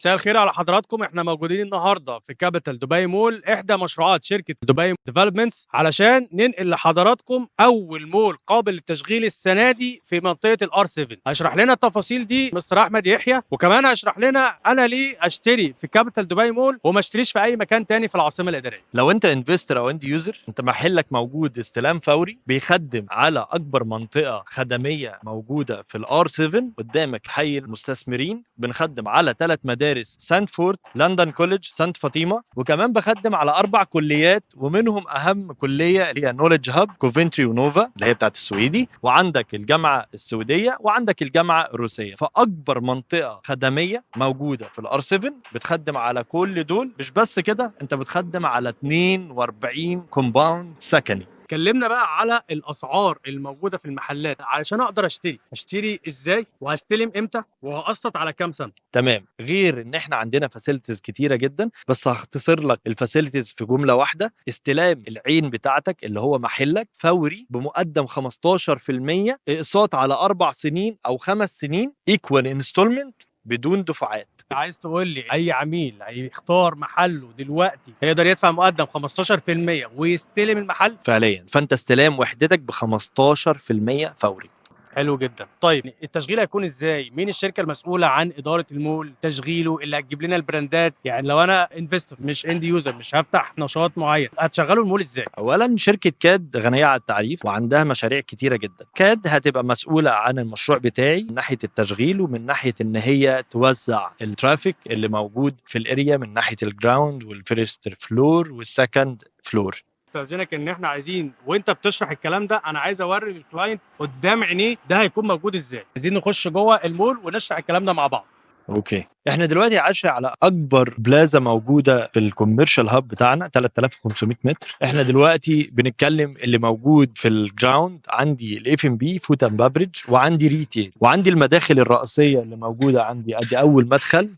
مساء الخير على حضراتكم. احنا موجودين النهارده في كابيتال دبي مول، احدى مشروعات شركه دبي ديفلوبمنتس، علشان ننقل لحضراتكم اول مول قابل للتشغيل السنه دي في منطقه الار 7. هيشرح لنا التفاصيل دي مستر احمد يحيى، وكمان هيشرح لنا انا ليه اشتري في كابيتال دبي مول وما اشتريش في اي مكان تاني في العاصمه الاداريه. لو انت انفستر او اند يوزر، انت محلك موجود استلام فوري بيخدم على اكبر منطقه خدميه موجوده في الار 7 قدامك حي المستثمرين. بنخدم على 3 مدارس: سانفورد، لندن كوليدج، سانت فاطمه، وكمان بخدم على 4 كليات، ومنهم اهم كليه اللي هي نوليدج هاب كوفنتري ونوفا اللي هي بتاعت السويدي، وعندك الجامعه السعوديه، وعندك الجامعه الروسيه. فاكبر منطقه خدميه موجوده في الار 7 بتخدم على كل دول. مش بس كده، انت بتخدم على 42 كومباوند سكني. اتكلمنا بقى على الاسعار الموجوده في المحلات علشان اقدر اشتري ازاي، وهستلم امتى، وهقسط على كام سنه. تمام. غير ان احنا عندنا فاسيلتيز كتيره جدا، بس هختصر لك الفاسيلتيز في جمله واحده: استلام العين بتاعتك اللي هو محلك فوري بمقدم 15%، اقساط على 4 سنين او 5 سنين، ايكوال انستولمنت بدون دفعات. عايز تقول لي اي عميل هيختار محله دلوقتي هيقدر يدفع مقدم 15% ويستلم المحل؟ فعليا، فانت استلام وحدتك ب 15% فوري. حلو جدا. طيب التشغيل هيكون ازاي؟ مين الشركه المسؤوله عن اداره المول، تشغيله، اللي هتجيب لنا البراندات؟ يعني لو انا انفستور مش اند يوزر، مش هفتح نشاط معين، هتشغلوا المول ازاي؟ اولا، شركه كاد غنيه عن التعريف وعندها مشاريع كتيره جدا. كاد هتبقى مسؤوله عن المشروع بتاعي من ناحيه التشغيل، ومن ناحيه ان هي توزع الترافيك اللي موجود في الاريا من ناحيه الجراوند والفيرست فلور والسكند فلور. استاذنك ان احنا عايزين وانت بتشرح الكلام ده، انا عايز اوري للكلاينت قدام عينيه ده هيكون موجود ازاي. عايزين نخش جوه المول ونشرح الكلام ده مع بعض. اوكي، احنا دلوقتي عايشين على اكبر بلازا موجوده في الكوميرشال هاب بتاعنا، 3500 متر. احنا دلوقتي بنتكلم اللي موجود في الجراوند، عندي الاف ام بي فود اند بافريج، وعندي ريتيل، وعندي المداخل الرئيسيه اللي موجوده عندي. ادي اول مدخل،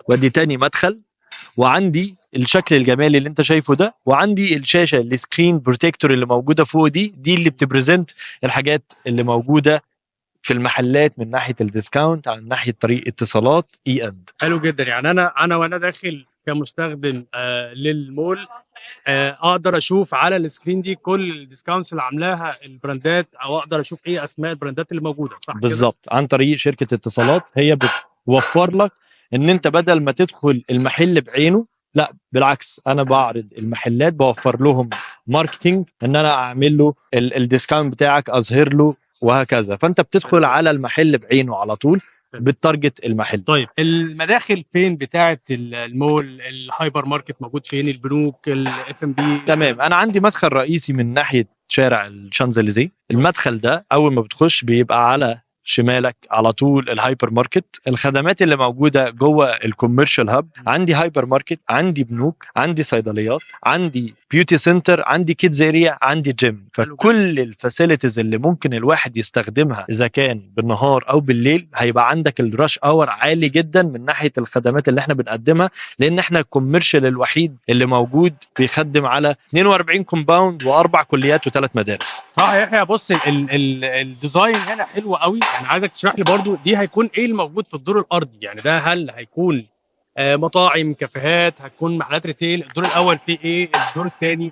وادي تاني مدخل، وعندي الشكل الجمالي اللي انت شايفه ده، وعندي الشاشه السكرين بروتكتور اللي موجوده فوق دي اللي بتبريزنت الحاجات اللي موجوده في المحلات من ناحيه الديسكاونت، عن ناحيه طريق اتصالات اي ان. حلو جدا. يعني انا وانا داخل كمستخدم للمول، اقدر اشوف على السكرين دي كل الديسكاونتس اللي عاملاها البراندات، او اقدر اشوف ايه اسماء البراندات اللي موجوده، صح كده؟ بالظبط، عن طريق شركه اتصالات. هي بتوفر لك ان انت بدل ما تدخل المحل بعينه، لا بالعكس، انا بعرض المحلات، بوفر لهم ماركتينج، ان انا اعمل له الديسكاونت بتاعك، اظهر له، وهكذا. فانت بتدخل على المحل بعينه على طول، بالتارجت المحل. طيب المداخل فين بتاعه المول؟ الهايبر ماركت موجود فين؟ البنوك، الاف ام بي؟ تمام، انا عندي مدخل رئيسي من ناحيه شارع الشانزليزيه. المدخل ده اول ما بتخش بيبقى على شمالك على طول الهايبر ماركت. الخدمات اللي موجوده جوه الكوميرشال هاب: عندي هايبر ماركت، عندي بنوك، عندي صيدليات، عندي بيوتي سنتر، عندي كيدز اريا، عندي جيم. فكل الفاسيلتيز اللي ممكن الواحد يستخدمها اذا كان بالنهار او بالليل، هيبقى عندك الراش اور عالي جدا من ناحيه الخدمات اللي احنا بنقدمها، لان احنا الكوميرشال الوحيد اللي موجود بيخدم على 42 كومباوند و4 كليات و3 مدارس. صح يا يحيى. بص الديزاين هنا حلو قوي. يعني عايزك تشرح لي برضو دي هيكون ايه الموجود في الدور الارضي؟ يعني ده هل هيكون مطاعم، كافيهات، هتكون محلات ريتيل؟ الدور الاول فيه ايه؟ الدور الثاني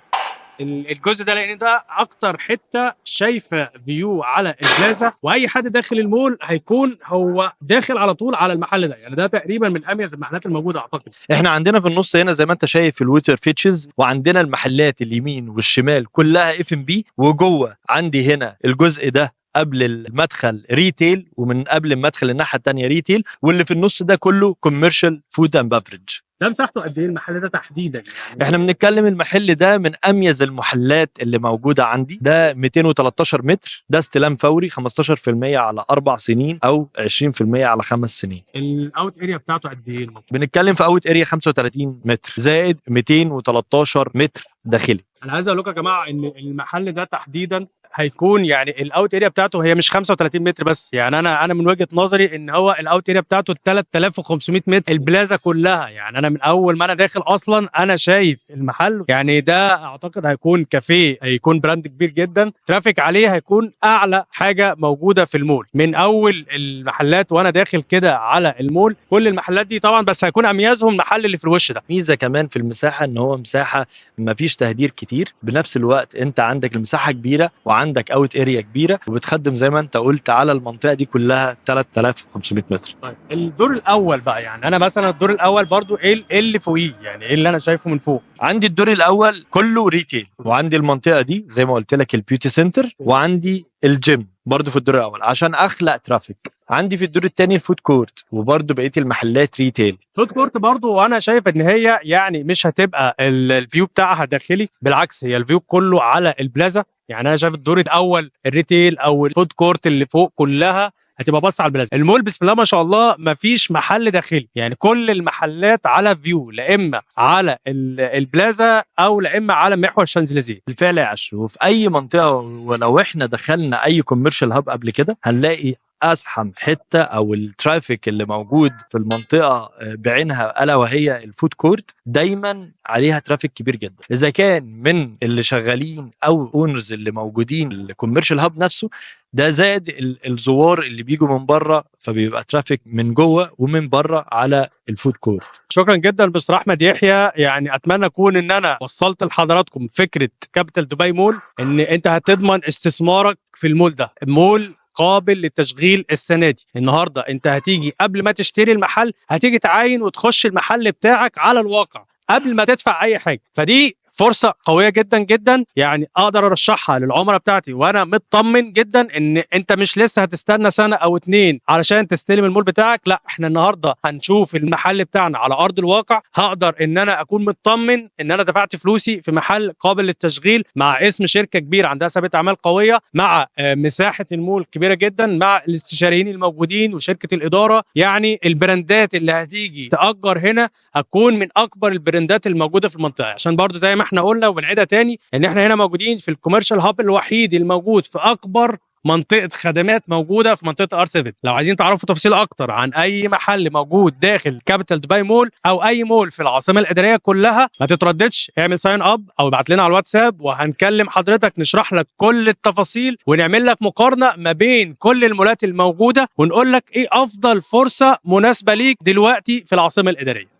الجزء ده، لان ده اكتر حته شايفه فيو على البلازا، واي حد داخل المول هيكون هو داخل على طول على المحل ده. يعني ده تقريبا من اميز المحلات الموجوده اعتقد. احنا عندنا في النص هنا زي ما انت شايف الووتر فيتشز، وعندنا المحلات اليمين والشمال كلها اف ام بي، وجوه عندي هنا الجزء ده قبل المدخل ريتيل، ومن قبل المدخل الناحيه الثانيه ريتيل، واللي في النص ده كله كوميرشال فود اند بافريج. ده مساحته قد ايه المحل ده تحديدا؟ يعني احنا بنتكلم المحل ده من اميز المحلات اللي موجوده عندي. ده 213 متر، ده استلام فوري 15% على 4 سنين او 20% على 5 سنين. الاوت اريا بتاعته قد ايه؟ بنتكلم في اوت اريا 35 متر زائد 213 متر داخلي. انا عايز اقول لكم يا جماعه ان المحل ده تحديدا هيكون يعني الاوت اريا بتاعته هي مش 35 متر بس، يعني انا من وجهه نظري ان هو الاوت اريا بتاعته 3500 متر البلازا كلها. يعني انا من اول ما انا داخل اصلا انا شايف المحل، يعني ده اعتقد هيكون كافيه، هيكون براند كبير جدا، ترافيك عليه هيكون اعلى حاجه موجوده في المول. من اول المحلات وانا داخل كده على المول، كل المحلات دي طبعا، بس هيكون اميزهم المحل اللي في الوش ده. ميزه كمان في المساحه ان هو مساحه ما فيش تهدير كتير، بنفس الوقت انت عندك المساحه كبيره وعندك اوت اريا كبيره، وبتخدم زي ما انت قلت على المنطقه دي كلها 3500 متر. طيب الدور الاول بقى، يعني انا مثلا الدور الاول برضو إيه اللي فوقيه، يعني ايه اللي انا شايفه من فوق؟ عندي الدور الاول كله ريتيل، وعندي المنطقه دي زي ما قلت لك البيوتي سنتر، وعندي الجيم برضو في الدور الاول عشان اخلق ترافيك. عندي في الدور الثاني الفود كورت، وبرضو بقيه المحلات ريتيل. فود كورت برضو، وانا شايف ان هي يعني مش هتبقى الفيو بتاعها داخلي، بالعكس هي الفيو كله على البلازا. يعني انا شايف الدور الاول الريتيل او الفود كورت اللي فوق كلها هتبقى باصه على البلازا. المول بسم الله ما شاء الله ما فيش محل داخلي، يعني كل المحلات على فيو، لا اما على البلازا او لا اما على محور الشانزليزيه. بالفعل يا عش، وفي اي منطقه ولو احنا دخلنا اي كوميرشال هاب قبل كده هنلاقي ازحم حته او الترافيك اللي موجود في المنطقه بعينها الا وهي الفود كورت، دايما عليها ترافيك كبير جدا، اذا كان من اللي شغالين او اونرز اللي موجودين الكوميرشال هاب نفسه، ده زائد الزوار اللي بيجوا من بره، فبيبقى ترافيك من جوه ومن بره على الفود كورت. شكرا جدا مستر احمد يحيى، يعني اتمنى اكون ان انا وصلت لحضراتكم فكره كابيتال دبي مول، ان انت هتضمن استثمارك في المول ده. مول قابل للتشغيل السنه دي. النهارده انت هتيجي قبل ما تشتري المحل، هتيجي تعاين وتخش المحل بتاعك على الواقع قبل ما تدفع اي حاجه، فدي فرصه قويه جدا جدا، يعني اقدر ارشحها للعملاء بتاعتي وانا مطمن جدا ان انت مش لسه هتستنى سنه او اتنين علشان تستلم المول بتاعك. لا، احنا النهارده هنشوف المحل بتاعنا على ارض الواقع، هقدر ان انا اكون مطمن ان انا دفعت فلوسي في محل قابل للتشغيل، مع اسم شركه كبيره عندها ثبات اعمال قويه، مع مساحه المول كبيره جدا، مع الاستشاريين الموجودين وشركه الاداره. يعني البراندات اللي هتيجي تأجر هنا هتكون من اكبر البراندات الموجوده في المنطقه، عشان برضو زي ما احنا قلنا وبنعيدها تاني ان احنا هنا موجودين في الكوميرشال هاب الوحيد الموجود في اكبر منطقه خدمات موجوده في منطقه ار7. لو عايزين تعرفوا تفاصيل اكتر عن اي محل موجود داخل كابيتال دبي مول او اي مول في العاصمه الاداريه كلها، ما تترددش، اعمل ساين اب او ابعت لنا على الواتساب وهنكلم حضرتك نشرح لك كل التفاصيل ونعمل لك مقارنه ما بين كل المولات الموجوده ونقول لك ايه افضل فرصه مناسبه ليك دلوقتي في العاصمه الاداريه.